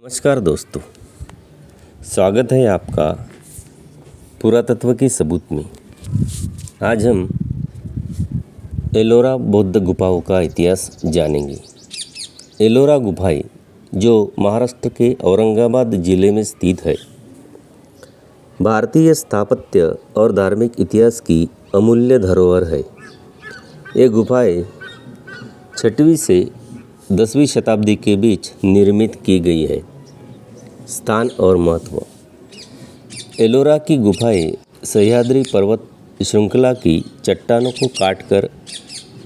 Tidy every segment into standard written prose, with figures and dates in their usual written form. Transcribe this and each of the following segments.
नमस्कार दोस्तों, स्वागत है आपका पुरातत्व के सबूत में। आज हम एलोरा बौद्ध गुफाओं का इतिहास जानेंगे। एलोरा गुफाएं जो महाराष्ट्र के औरंगाबाद जिले में स्थित है, भारतीय स्थापत्य और धार्मिक इतिहास की अमूल्य धरोहर है। ये गुफाएं 6वीं से 10वीं शताब्दी के बीच निर्मित की गई है। स्थान और महत्व। एलोरा की गुफाएं सह्याद्री पर्वत श्रृंखला की चट्टानों को काटकर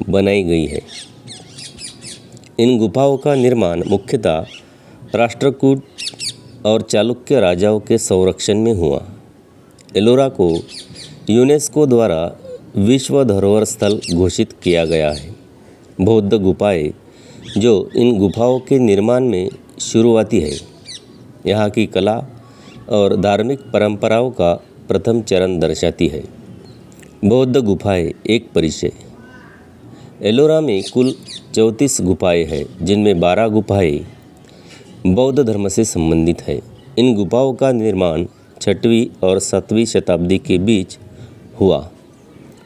बनाई गई है। इन गुफाओं का निर्माण मुख्यतः राष्ट्रकूट और चालुक्य राजाओं के संरक्षण में हुआ। एलोरा को यूनेस्को द्वारा विश्व धरोहर स्थल घोषित किया गया है। बौद्ध गुफाएं जो इन गुफाओं के निर्माण में शुरुआती है, यहाँ की कला और धार्मिक परंपराओं का प्रथम चरण दर्शाती है। बौद्ध गुफाएं एक परिचय। एलोरा में कुल 34 गुफाएं हैं, जिनमें 12 गुफाएं बौद्ध धर्म से संबंधित है। इन गुफाओं का निर्माण 6वीं और 7वीं शताब्दी के बीच हुआ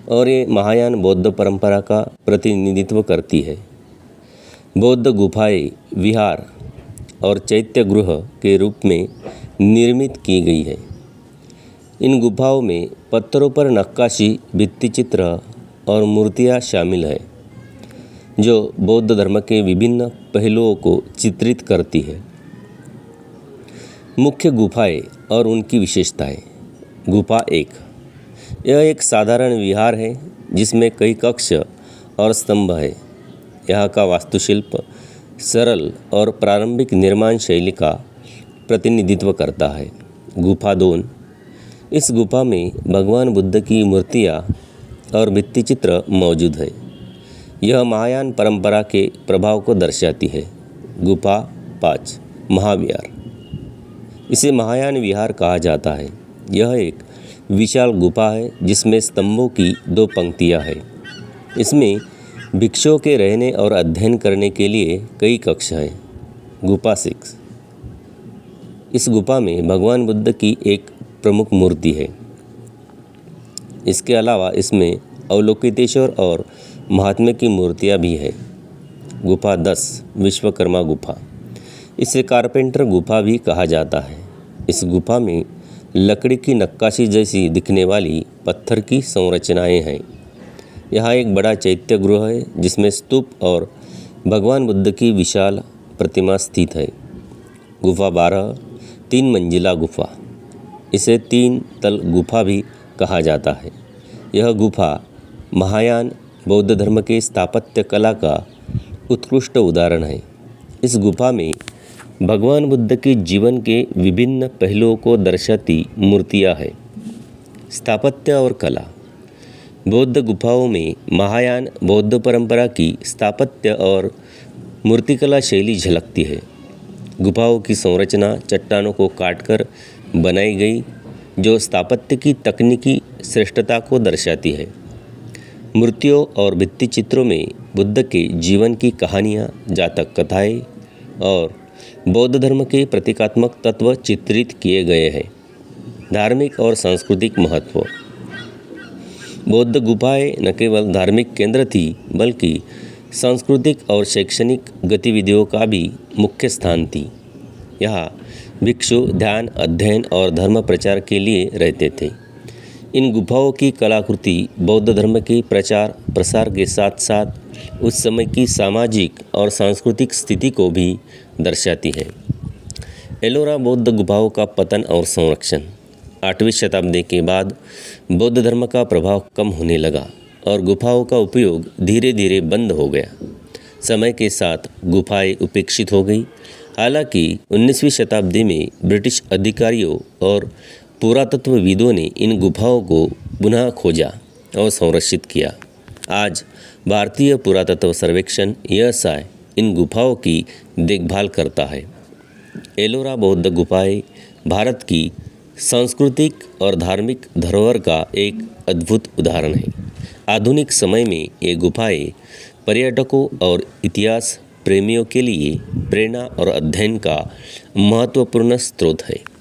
और ये महायान बौद्ध परंपरा का प्रतिनिधित्व करती है। बौद्ध गुफाएं विहार और चैत्य गृह के रूप में निर्मित की गई है। इन गुफाओं में पत्थरों पर नक्काशी, भित्तिचित्र और मूर्तियाँ शामिल है, जो बौद्ध धर्म के विभिन्न पहलुओं को चित्रित करती है। मुख्य गुफाएं और उनकी विशेषताएं। गुफा 1। यह एक साधारण विहार है जिसमें कई कक्ष और स्तंभ है। यहाँ का वास्तुशिल्प सरल और प्रारंभिक निर्माण शैली का प्रतिनिधित्व करता है। गुफा 2। इस गुफा में भगवान बुद्ध की मूर्तियाँ और भित्तिचित्र मौजूद है। यह महायान परंपरा के प्रभाव को दर्शाती है। गुफा 5। महाविहार। इसे महायान विहार कहा जाता है। यह एक विशाल गुफा है जिसमें स्तंभों की 2 पंक्तियाँ हैं। इसमें भिक्षुओं के रहने और अध्ययन करने के लिए कई कक्ष हैं। गुफा 6। इस गुफा में भगवान बुद्ध की एक प्रमुख मूर्ति है। इसके अलावा इसमें अवलोकितेश्वर और महात्म्य की मूर्तियाँ भी हैं। गुफा 10। विश्वकर्मा गुफा। इसे कारपेंटर गुफा भी कहा जाता है। इस गुफा में लकड़ी की नक्काशी जैसी दिखने वाली पत्थर की संरचनाएं हैं। यहाँ एक बड़ा चैत्य गृह है जिसमें स्तूप और भगवान बुद्ध की विशाल प्रतिमा स्थित है। गुफा 12। 3 मंजिला गुफा। इसे 3 तल गुफा भी कहा जाता है। यह गुफा महायान बौद्ध धर्म के स्थापत्य कला का उत्कृष्ट उदाहरण है। इस गुफा में भगवान बुद्ध के जीवन के विभिन्न पहलुओं को दर्शाती मूर्तियाँ हैं। स्थापत्य और कला। बौद्ध गुफाओं में महायान बौद्ध परंपरा की स्थापत्य और मूर्तिकला शैली झलकती है। गुफाओं की संरचना चट्टानों को काटकर बनाई गई, जो स्थापत्य की तकनीकी श्रेष्ठता को दर्शाती है। मूर्तियों और भित्तिचित्रों में बुद्ध के जीवन की कहानियाँ, जातक कथाएँ और बौद्ध धर्म के प्रतीकात्मक तत्व चित्रित किए गए हैं। धार्मिक और सांस्कृतिक महत्व। बौद्ध गुफाएं न केवल धार्मिक केंद्र थी, बल्कि सांस्कृतिक और शैक्षणिक गतिविधियों का भी मुख्य स्थान थी। यहाँ भिक्षु ध्यान, अध्ययन और धर्म प्रचार के लिए रहते थे। इन गुफाओं की कलाकृति बौद्ध धर्म के प्रचार प्रसार के साथ साथ उस समय की सामाजिक और सांस्कृतिक स्थिति को भी दर्शाती है। एलोरा बौद्ध गुफाओं का पतन और संरक्षण। 8वीं शताब्दी के बाद बौद्ध धर्म का प्रभाव कम होने लगा और गुफाओं का उपयोग धीरे धीरे बंद हो गया। समय के साथ गुफाएं उपेक्षित हो गई। हालांकि 19वीं शताब्दी में ब्रिटिश अधिकारियों और पुरातत्वविदों ने इन गुफाओं को पुनः खोजा और संरक्षित किया। आज भारतीय पुरातत्व सर्वेक्षण (ASI) इन गुफाओं की देखभाल करता है। एलोरा बौद्ध गुफाएं भारत की सांस्कृतिक और धार्मिक धरोहर का एक अद्भुत उदाहरण है। आधुनिक समय में ये गुफाएं पर्यटकों और इतिहास प्रेमियों के लिए प्रेरणा और अध्ययन का महत्वपूर्ण स्रोत है।